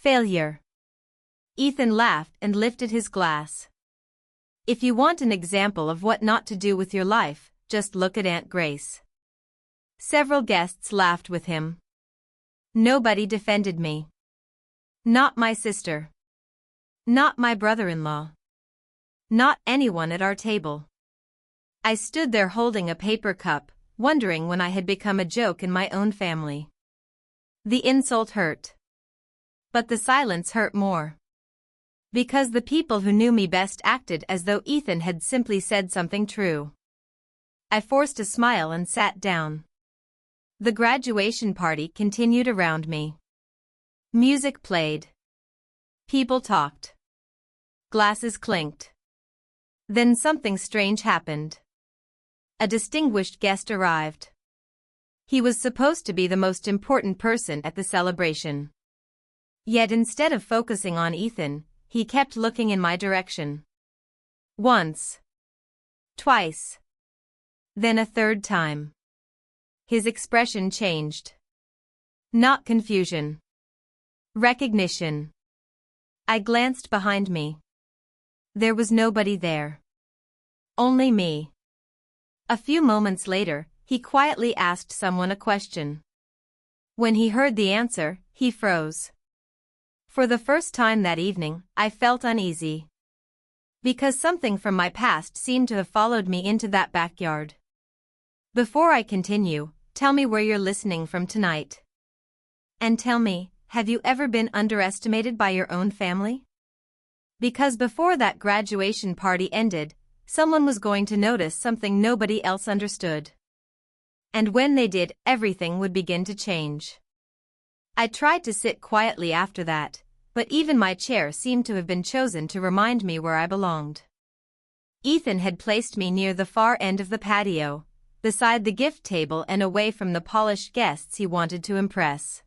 Failure. Ethan laughed and lifted his glass. If you want an example of what not to do with your life, just look at Aunt Grace. Several guests laughed with him. Nobody defended me. Not my sister. Not my brother-in-law. Not anyone at our table. I stood there holding a paper cup, wondering when I had become a joke in my own family. The insult hurt. But the silence hurt more. Because the people who knew me best acted as though Ethan had simply said something true. I forced a smile and sat down. The graduation party continued around me. Music played. People talked. Glasses clinked. Then something strange happened. A distinguished guest arrived. He was supposed to be the most important person at the celebration. Yet instead of focusing on Ethan, he kept looking in my direction. Once. Twice. Then a third time. His expression changed. Not confusion. Recognition. I glanced behind me. There was nobody there. Only me. A few moments later, he quietly asked someone a question. When he heard the answer, he froze. For the first time that evening, I felt uneasy. Because something from my past seemed to have followed me into that backyard. Before I continue, tell me where you're listening from tonight. And tell me, have you ever been underestimated by your own family? Because before that graduation party ended, someone was going to notice something nobody else understood. And when they did, everything would begin to change. I tried to sit quietly after that, but even my chair seemed to have been chosen to remind me where I belonged. Ethan had placed me near the far end of the patio, beside the gift table and away from the polished guests he wanted to impress.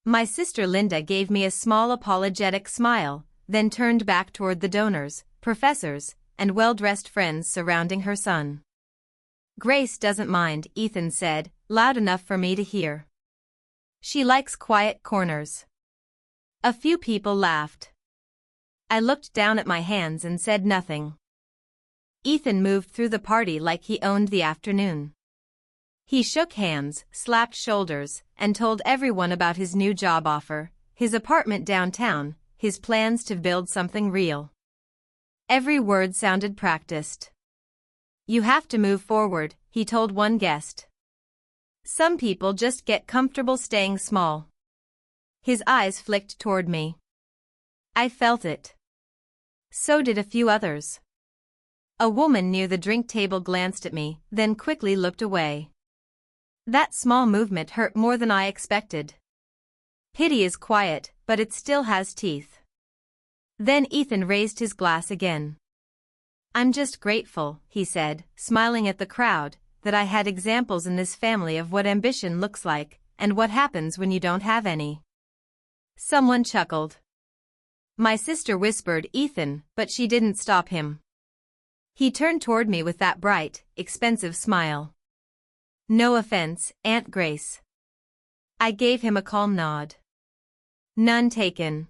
My sister Linda gave me a small apologetic smile, then turned back toward the donors, professors, and well-dressed friends surrounding her son. Grace doesn't mind, Ethan said, loud enough for me to hear. She likes quiet corners. A few people laughed. I looked down at my hands and said nothing. Ethan moved through the party like he owned the afternoon. He shook hands, slapped shoulders, and told everyone about his new job offer, his apartment downtown, his plans to build something real. Every word sounded practiced. You have to move forward, he told one guest. Some people just get comfortable staying small. His eyes flicked toward me. I felt it. So did a few others. A woman near the drink table glanced at me, then quickly looked away. That small movement hurt more than I expected. Pity is quiet, but it still has teeth. Then Ethan raised his glass again. I'm just grateful, he said, smiling at the crowd, that I had examples in this family of what ambition looks like, and what happens when you don't have any. Someone chuckled. My sister whispered Ethan, but she didn't stop him. He turned toward me with that bright, expensive smile. No offense, Aunt Grace. I gave him a calm nod. None taken.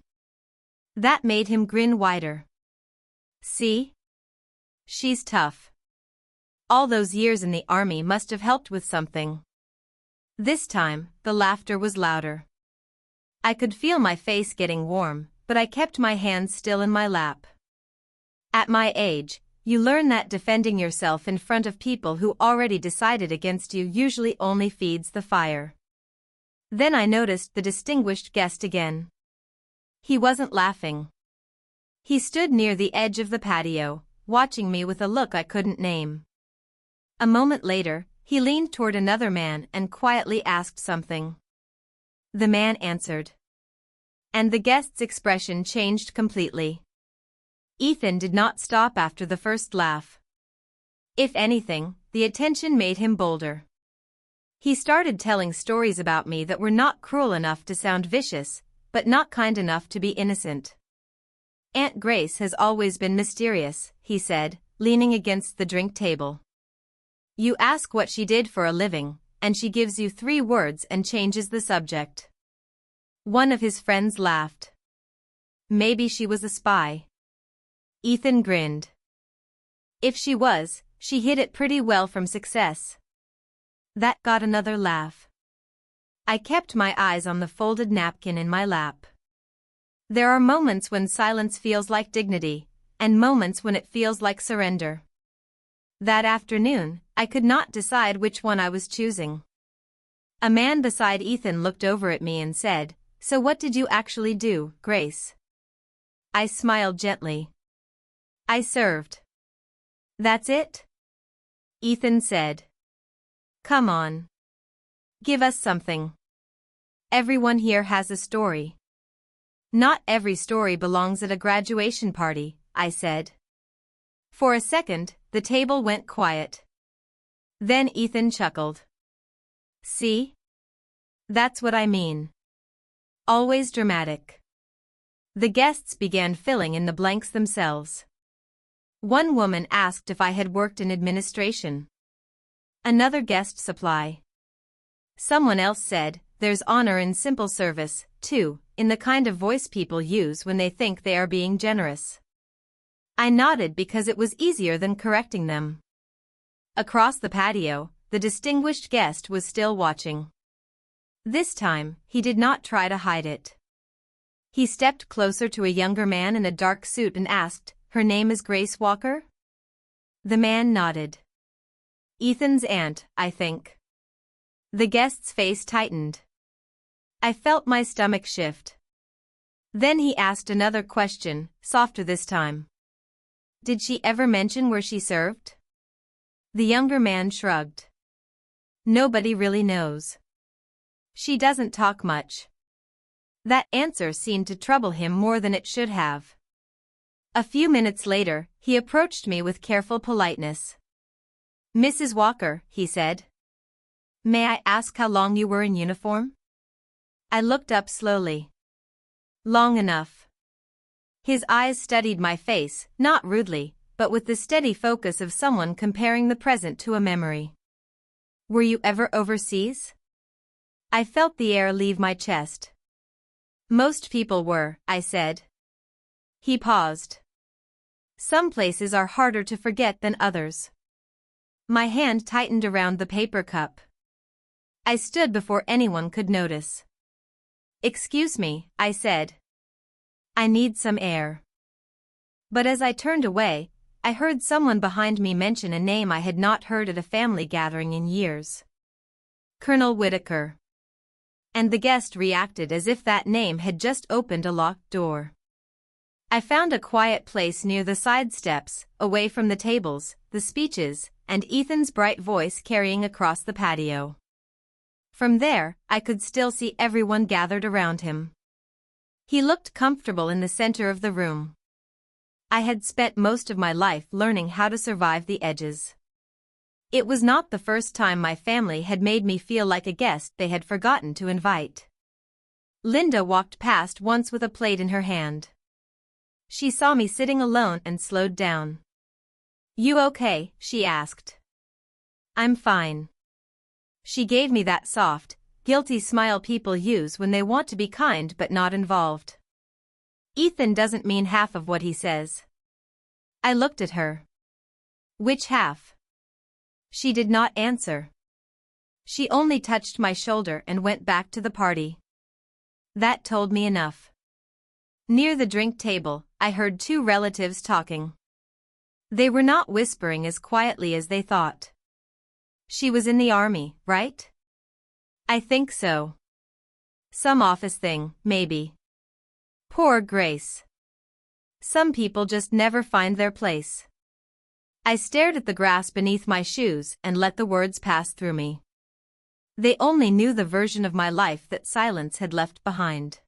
That made him grin wider. See? She's tough. All those years in the army must have helped with something. This time, the laughter was louder. I could feel my face getting warm, but I kept my hands still in my lap. At my age, you learn that defending yourself in front of people who already decided against you usually only feeds the fire. Then I noticed the distinguished guest again. He wasn't laughing. He stood near the edge of the patio, watching me with a look I couldn't name. A moment later, he leaned toward another man and quietly asked something. The man answered. And the guest's expression changed completely. Ethan did not stop after the first laugh. If anything, the attention made him bolder. He started telling stories about me that were not cruel enough to sound vicious, but not kind enough to be innocent. Aunt Grace has always been mysterious, he said, leaning against the drink table. You ask what she did for a living, and she gives you 3 words and changes the subject. One of his friends laughed. Maybe she was a spy. Ethan grinned. If she was, she hid it pretty well from success. That got another laugh. I kept my eyes on the folded napkin in my lap. There are moments when silence feels like dignity, and moments when it feels like surrender. That afternoon, I could not decide which one I was choosing. A man beside Ethan looked over at me and said, "So what did you actually do, Grace?" I smiled gently. "I served." "That's it?" Ethan said. "Come on. Give us something. Everyone here has a story." "Not every story belongs at a graduation party," I said. For a second, the table went quiet. Then Ethan chuckled. "See? That's what I mean. Always dramatic." The guests began filling in the blanks themselves. One woman asked if I had worked in administration. Another guessed supply. Someone else said, "There's honor in simple service, too," in the kind of voice people use when they think they are being generous. I nodded because it was easier than correcting them. Across the patio, the distinguished guest was still watching. This time, he did not try to hide it. He stepped closer to a younger man in a dark suit and asked, "Her name is Grace Walker?" The man nodded. "Ethan's aunt, I think." The guest's face tightened. I felt my stomach shift. Then he asked another question, softer this time. "Did she ever mention where she served?" The younger man shrugged. "Nobody really knows. She doesn't talk much." That answer seemed to trouble him more than it should have. A few minutes later, he approached me with careful politeness. "Mrs. Walker," he said. "May I ask how long you were in uniform?" I looked up slowly. "Long enough." His eyes studied my face, not rudely, but with the steady focus of someone comparing the present to a memory. "Were you ever overseas?" I felt the air leave my chest. "Most people were," I said. He paused. "Some places are harder to forget than others." My hand tightened around the paper cup. I stood before anyone could notice. "Excuse me," I said. "I need some air." But as I turned away, I heard someone behind me mention a name I had not heard at a family gathering in years. Colonel Whitaker. And the guest reacted as if that name had just opened a locked door. I found a quiet place near the side steps, away from the tables, the speeches, and Ethan's bright voice carrying across the patio. From there, I could still see everyone gathered around him. He looked comfortable in the center of the room. I had spent most of my life learning how to survive the edges. It was not the first time my family had made me feel like a guest they had forgotten to invite. Linda walked past once with a plate in her hand. She saw me sitting alone and slowed down. "You okay?" she asked. "I'm fine." She gave me that soft, guilty smile people use when they want to be kind but not involved. "Ethan doesn't mean half of what he says." I looked at her. "Which half?" She did not answer. She only touched my shoulder and went back to the party. That told me enough. Near the drink table, I heard two relatives talking. They were not whispering as quietly as they thought. "She was in the army, right?" "I think so." "Some office thing, maybe." "Poor Grace. Some people just never find their place." I stared at the grass beneath my shoes and let the words pass through me. They only knew the version of my life that silence had left behind.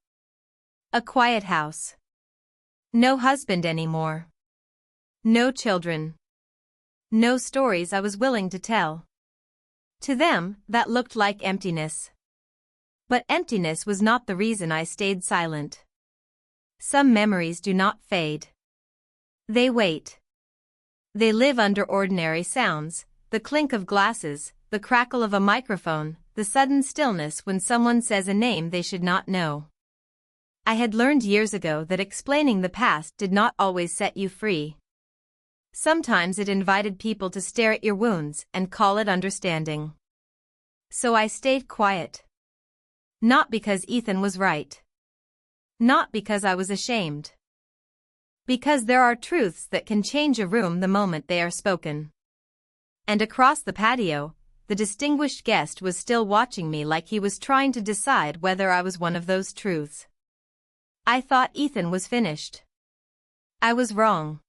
A quiet house. No husband anymore. No children. No stories I was willing to tell. To them, that looked like emptiness. But emptiness was not the reason I stayed silent. Some memories do not fade. They wait. They live under ordinary sounds, the clink of glasses, the crackle of a microphone, the sudden stillness when someone says a name they should not know. I had learned years ago that explaining the past did not always set you free. Sometimes it invited people to stare at your wounds and call it understanding. So I stayed quiet. Not because Ethan was right. Not because I was ashamed. Because there are truths that can change a room the moment they are spoken. And across the patio, the distinguished guest was still watching me like he was trying to decide whether I was one of those truths. I thought Ethan was finished. I was wrong.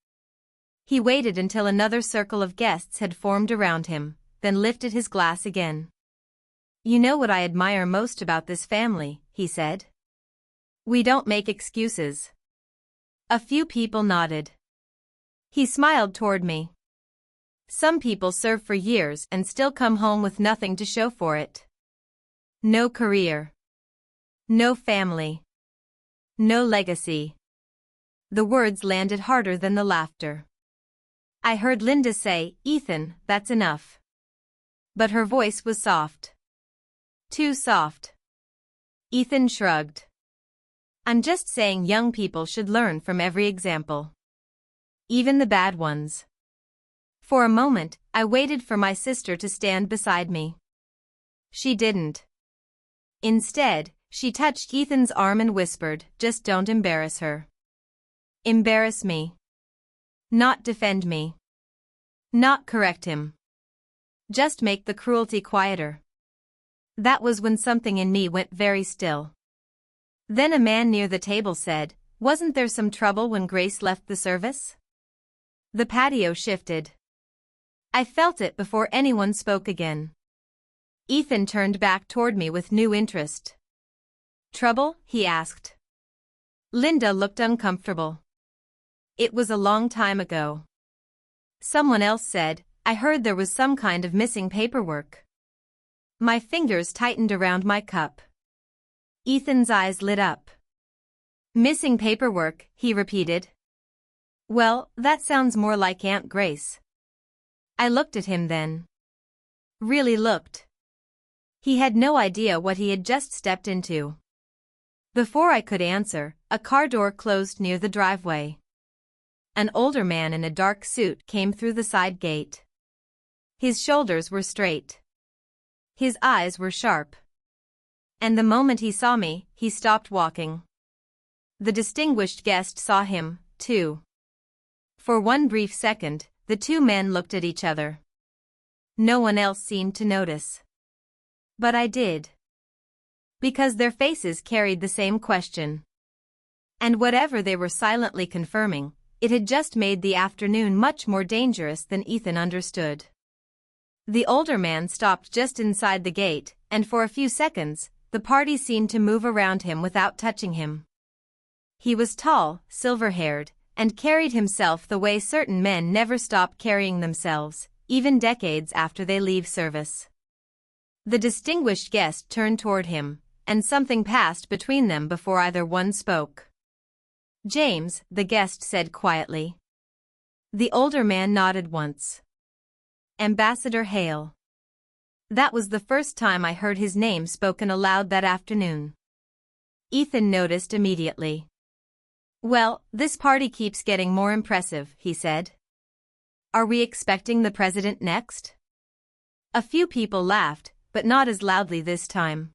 He waited until another circle of guests had formed around him, then lifted his glass again. "You know what I admire most about this family," he said. "We don't make excuses." A few people nodded. He smiled toward me. Some people serve for years and still come home with nothing to show for it. No career. No family. No legacy. The words landed harder than the laughter. I heard Linda say, "Ethan, that's enough." But her voice was soft. Too soft. Ethan shrugged. "I'm just saying young people should learn from every example. Even the bad ones." For a moment, I waited for my sister to stand beside me. She didn't. Instead, she touched Ethan's arm and whispered, "Just don't embarrass her." Embarrass me. Not defend me. Not correct him. Just make the cruelty quieter. That was when something in me went very still. Then a man near the table said, "Wasn't there some trouble when Grace left the service?" The patio shifted. I felt it before anyone spoke again. Ethan turned back toward me with new interest. "Trouble?" he asked. Linda looked uncomfortable. "It was a long time ago." Someone else said, "I heard there was some kind of missing paperwork." My fingers tightened around my cup. Ethan's eyes lit up. "Missing paperwork," he repeated. "Well, that sounds more like Aunt Grace." I looked at him then. Really looked. He had no idea what he had just stepped into. Before I could answer, a car door closed near the driveway. An older man in a dark suit came through the side gate. His shoulders were straight. His eyes were sharp. And the moment he saw me, he stopped walking. The distinguished guest saw him, too. For one brief second, the two men looked at each other. No one else seemed to notice. But I did. Because their faces carried the same question. And whatever they were silently confirming, it had just made the afternoon much more dangerous than Ethan understood. The older man stopped just inside the gate, and for a few seconds, the party seemed to move around him without touching him. He was tall, silver-haired, and carried himself the way certain men never stop carrying themselves, even decades after they leave service. The distinguished guest turned toward him, and something passed between them before either one spoke. "James," the guest said quietly. The older man nodded once. "Ambassador Hale." That was the first time I heard his name spoken aloud that afternoon. Ethan noticed immediately. "Well, this party keeps getting more impressive," he said. "Are we expecting the president next?" A few people laughed, but not as loudly this time.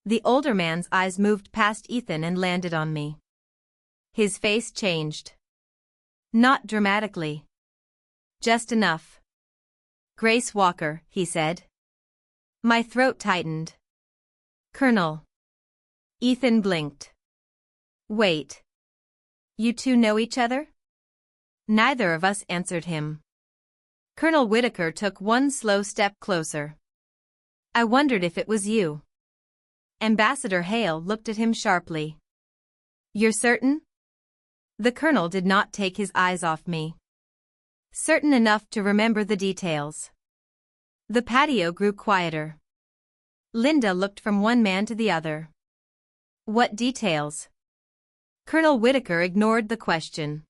The older man's eyes moved past Ethan and landed on me. His face changed. Not dramatically. Just enough. "Grace Walker," he said. My throat tightened. "Colonel." Ethan blinked. "Wait. You two know each other?" Neither of us answered him. Colonel Whitaker took one slow step closer. "I wondered if it was you." Ambassador Hale looked at him sharply. "You're certain?" The colonel did not take his eyes off me. Certain enough to remember the details. The patio grew quieter. Linda looked from one man to the other. "What details?" Colonel Whitaker ignored the question.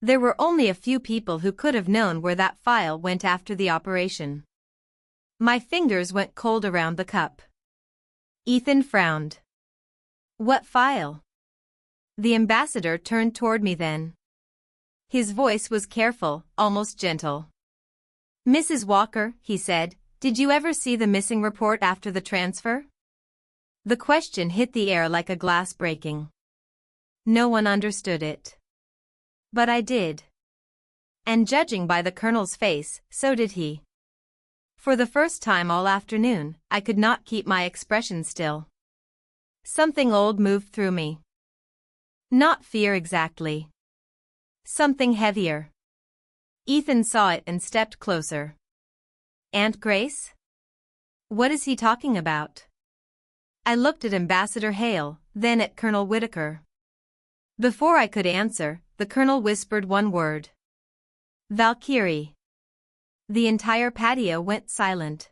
There were only a few people who could have known where that file went after the operation. My fingers went cold around the cup. Ethan frowned. What file? The ambassador turned toward me then. His voice was careful, almost gentle. Mrs. Walker, he said, did you ever see the missing report after the transfer? The question hit the air like a glass breaking. No one understood it. But I did. And judging by the colonel's face, so did he. For the first time all afternoon, I could not keep my expression still. Something old moved through me. Not fear exactly. Something heavier. Ethan saw it and stepped closer. Aunt Grace? What is he talking about? I looked at Ambassador Hale, then at Colonel Whitaker. Before I could answer, the colonel whispered one word. Valkyrie. The entire patio went silent.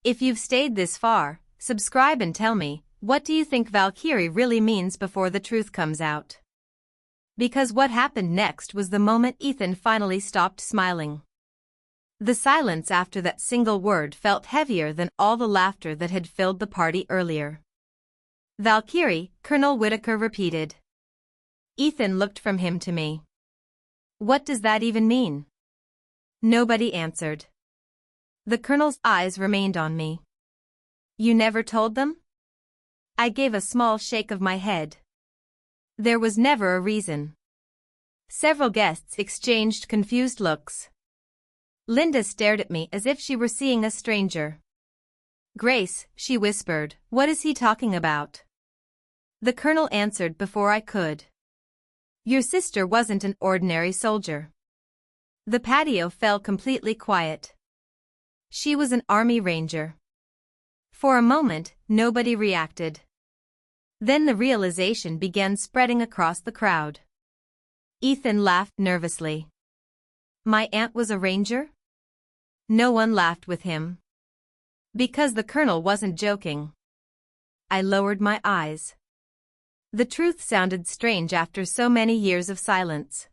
If you've stayed this far, subscribe and tell me, what do you think Valkyrie really means before the truth comes out? Because what happened next was the moment Ethan finally stopped smiling. The silence after that single word felt heavier than all the laughter that had filled the party earlier. Valkyrie, Colonel Whitaker repeated. Ethan looked from him to me. What does that even mean? Nobody answered. The colonel's eyes remained on me. You never told them? I gave a small shake of my head. There was never a reason. Several guests exchanged confused looks. Linda stared at me as if she were seeing a stranger. Grace, she whispered, what is he talking about? The colonel answered before I could. Your sister wasn't an ordinary soldier. The patio fell completely quiet. She was an army ranger. For a moment, nobody reacted. Then the realization began spreading across the crowd. Ethan laughed nervously. My aunt was a ranger? No one laughed with him. Because the colonel wasn't joking. I lowered my eyes. The truth sounded strange after so many years of silence.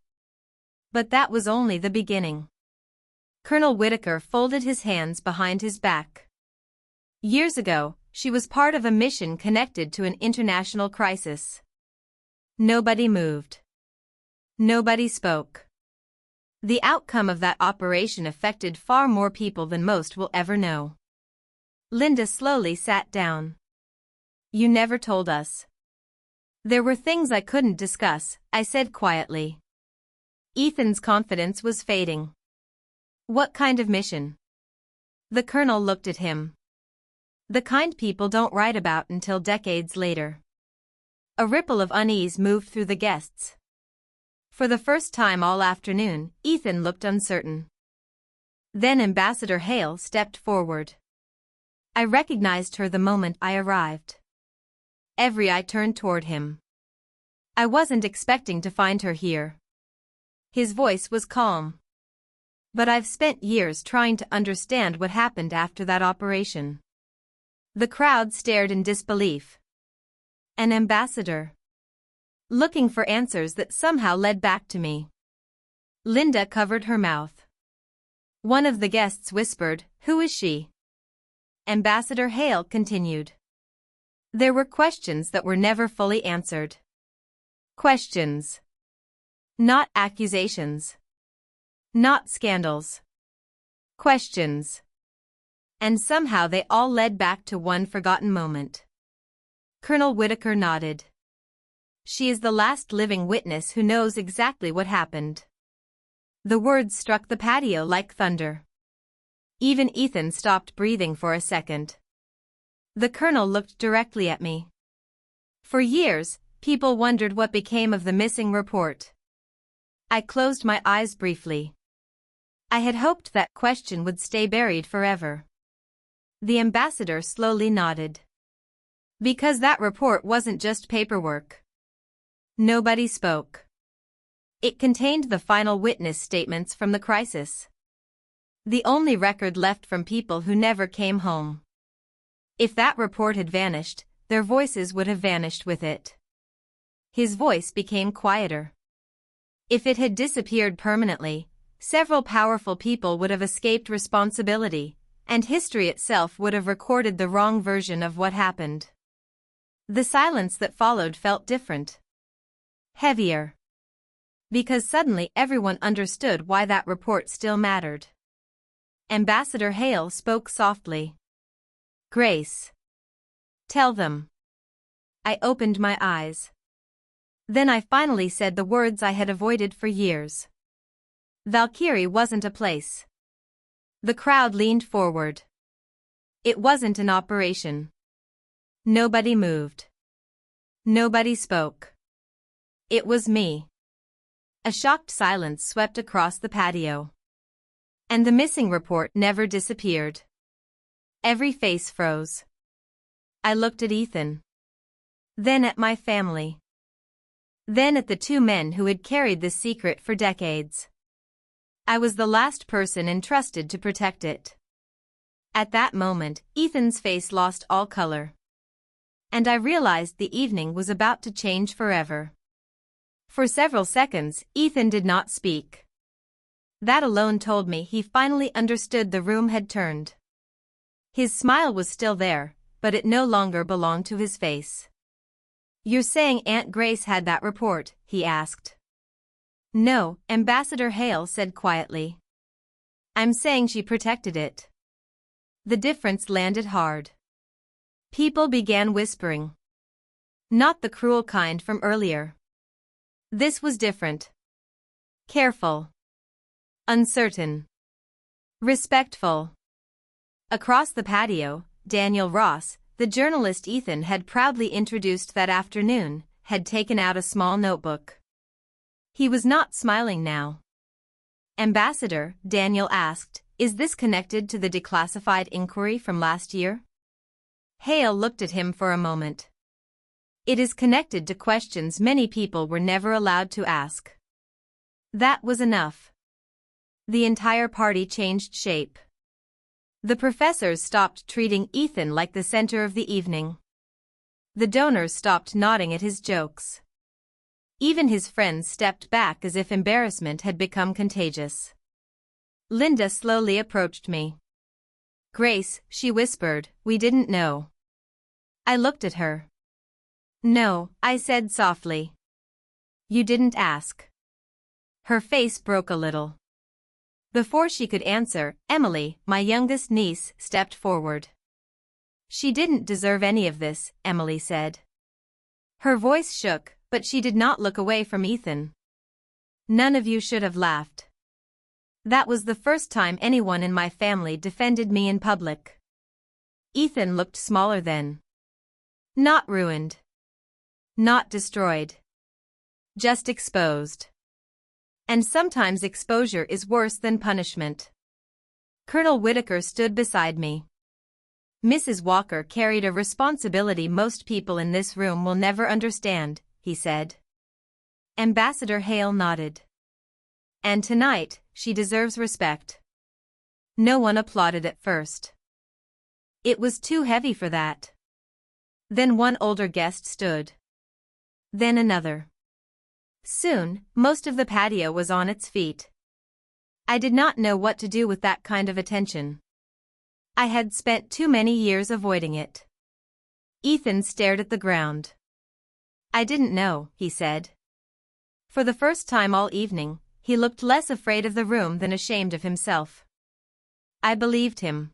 But that was only the beginning. Colonel Whitaker folded his hands behind his back. Years ago, she was part of a mission connected to an international crisis. Nobody moved. Nobody spoke. The outcome of that operation affected far more people than most will ever know. Linda slowly sat down. You never told us. There were things I couldn't discuss, I said quietly. Ethan's confidence was fading. What kind of mission? The colonel looked at him. The kind people don't write about until decades later. A ripple of unease moved through the guests. For the first time all afternoon, Ethan looked uncertain. Then Ambassador Hale stepped forward. I recognized her the moment I arrived. Every eye turned toward him. I wasn't expecting to find her here. His voice was calm. But I've spent years trying to understand what happened after that operation. The crowd stared in disbelief. An ambassador. Looking for answers that somehow led back to me. Linda covered her mouth. One of the guests whispered, "Who is she?" Ambassador Hale continued. There were questions that were never fully answered. Questions. Not accusations. Not scandals. Questions. And somehow they all led back to one forgotten moment. Colonel Whitaker nodded. She is the last living witness who knows exactly what happened. The words struck the patio like thunder. Even Ethan stopped breathing for a second. The colonel looked directly at me. For years, people wondered what became of the missing report. I closed my eyes briefly. I had hoped that question would stay buried forever. The ambassador slowly nodded. Because that report wasn't just paperwork. Nobody spoke. It contained the final witness statements from the crisis. The only record left from people who never came home. If that report had vanished, their voices would have vanished with it. His voice became quieter. If it had disappeared permanently, several powerful people would have escaped responsibility, and history itself would have recorded the wrong version of what happened. The silence that followed felt different. Heavier. Because suddenly everyone understood why that report still mattered. Ambassador Hale spoke softly. Grace. Tell them. I opened my eyes. Then I finally said the words I had avoided for years. Valkyrie wasn't a place. The crowd leaned forward. It wasn't an operation. Nobody moved. Nobody spoke. It was me. A shocked silence swept across the patio. And the missing report never disappeared. Every face froze. I looked at Ethan. Then at my family. Then at the two men who had carried this secret for decades. I was the last person entrusted to protect it. At that moment, Ethan's face lost all color. And I realized the evening was about to change forever. For several seconds, Ethan did not speak. That alone told me he finally understood the room had turned. His smile was still there, but it no longer belonged to his face. You're saying Aunt Grace had that report? He asked. No, Ambassador Hale said quietly. I'm saying she protected it. The difference landed hard. People began whispering. Not the cruel kind from earlier. This was different. Careful. Uncertain. Respectful. Across the patio, Daniel Ross, the journalist Ethan had proudly introduced that afternoon, had taken out a small notebook. He was not smiling now. Ambassador, Daniel asked, is this connected to the declassified inquiry from last year? Hale looked at him for a moment. It is connected to questions many people were never allowed to ask. That was enough. The entire party changed shape. The professors stopped treating Ethan like the center of the evening. The donors stopped nodding at his jokes. Even his friends stepped back as if embarrassment had become contagious. Linda slowly approached me. Grace, she whispered, we didn't know. I looked at her. No, I said softly. You didn't ask. Her face broke a little. Before she could answer, Emily, my youngest niece, stepped forward. She didn't deserve any of this, Emily said. Her voice shook, but she did not look away from Ethan. None of you should have laughed. That was the first time anyone in my family defended me in public. Ethan looked smaller then. Not ruined. Not destroyed. Just exposed. And sometimes exposure is worse than punishment. Colonel Whitaker stood beside me. Mrs. Walker carried a responsibility most people in this room will never understand, he said. Ambassador Hale nodded. And tonight, she deserves respect. No one applauded at first. It was too heavy for that. Then one older guest stood. Then another. Soon, most of the patio was on its feet. I did not know what to do with that kind of attention. I had spent too many years avoiding it. Ethan stared at the ground. I didn't know, he said. For the first time all evening, he looked less afraid of the room than ashamed of himself. I believed him.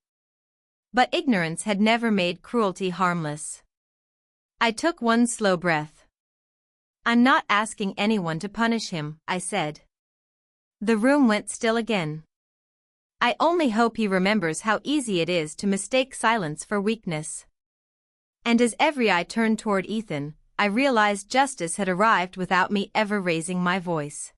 But ignorance had never made cruelty harmless. I took one slow breath. I'm not asking anyone to punish him, I said. The room went still again. I only hope he remembers how easy it is to mistake silence for weakness. And as every eye turned toward Ethan, I realized justice had arrived without me ever raising my voice.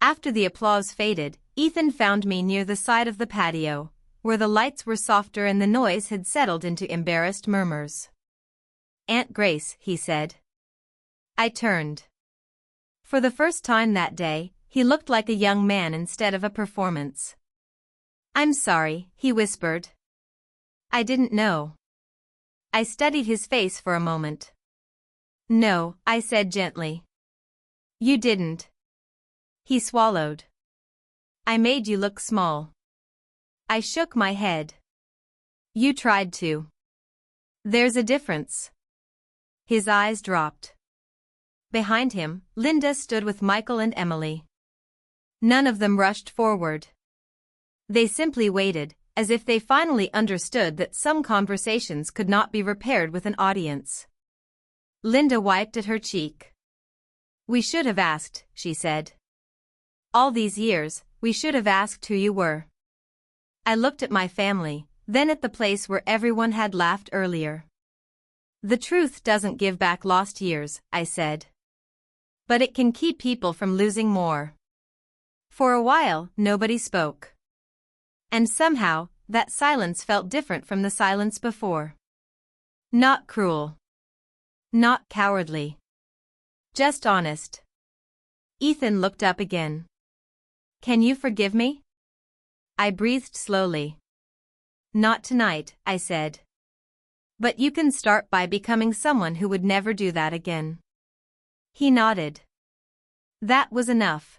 After the applause faded, Ethan found me near the side of the patio, where the lights were softer and the noise had settled into embarrassed murmurs. Aunt Grace, he said. I turned. For the first time that day, he looked like a young man instead of a performance. I'm sorry, he whispered. I didn't know. I studied his face for a moment. No, I said gently. You didn't. He swallowed. I made you look small. I shook my head. You tried to. There's a difference. His eyes dropped. Behind him, Linda stood with Michael and Emily. None of them rushed forward. They simply waited, as if they finally understood that some conversations could not be repaired with an audience. Linda wiped at her cheek. "We should have asked," she said. "All these years, we should have asked who you were." I looked at my family, then at the place where everyone had laughed earlier. "The truth doesn't give back lost years," I said. "But it can keep people from losing more." For a while, nobody spoke. And somehow, that silence felt different from the silence before. Not cruel. Not cowardly. Just honest. Ethan looked up again. "Can you forgive me?" I breathed slowly. "Not tonight," I said. "But you can start by becoming someone who would never do that again." He nodded. That was enough.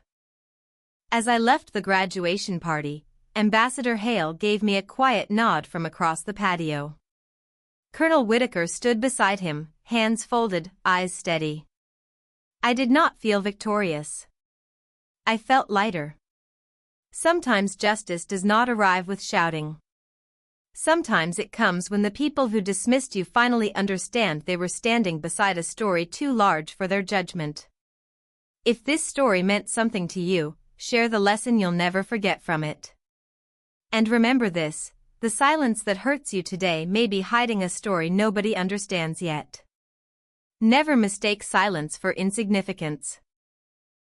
As I left the graduation party, Ambassador Hale gave me a quiet nod from across the patio. Colonel Whitaker stood beside him, hands folded, eyes steady. I did not feel victorious. I felt lighter. Sometimes justice does not arrive with shouting. Sometimes it comes when the people who dismissed you finally understand they were standing beside a story too large for their judgment. If this story meant something to you, share the lesson you'll never forget from it. And remember this, the silence that hurts you today may be hiding a story nobody understands yet. Never mistake silence for insignificance.